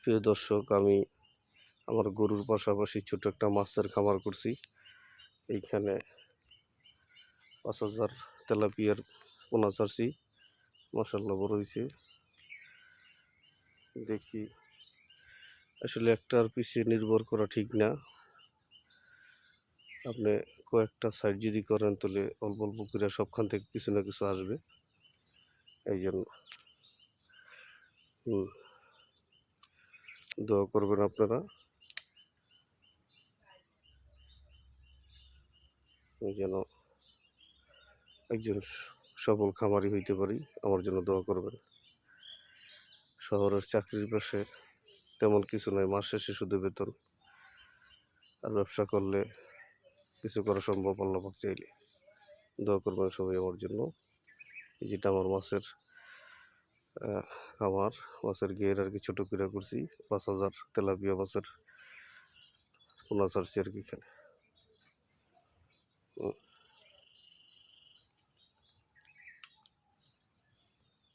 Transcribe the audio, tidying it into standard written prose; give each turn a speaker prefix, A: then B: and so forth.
A: প্রিয় দর্শক, আমি আমার গরুর পাশাপাশি ছোট একটা মাছের খামার করছি। এইখানে ৫,০০০ তেলাপিয়ার পোনা ছাড়ছি। মাশাআল্লাহ বড় হইছে। দেখি, আসলে একটার পিছে নির্ভর করা ঠিক না। আপনি কয়েকটা সাইড যদি করেন তাহলে অল্প অল্প করে সবখান থেকে কিছু না কিছু আসবে। এই জন্য দোয়া করবেন আপনারা যেন একজন সফল খামারি হইতে পারি। আমার জন্য দোয়া করবেন। শহরের চাকরির পাশে তেমন কিছু নয়, মাস শেষে শুধু বেতন। আর ব্যবসা করলে কিছু করা সম্ভব আল্লাহ পাক চাইলে। দোয়া করবেন সবাই আমার জন্য। যেটা আমার মাছের খামার, মাছের ঘের আর কি ছোটো করে করছি। ৫,০০০ তেলাপিয়া মাছের পোনা ছাড়ছি আর কি এখানে।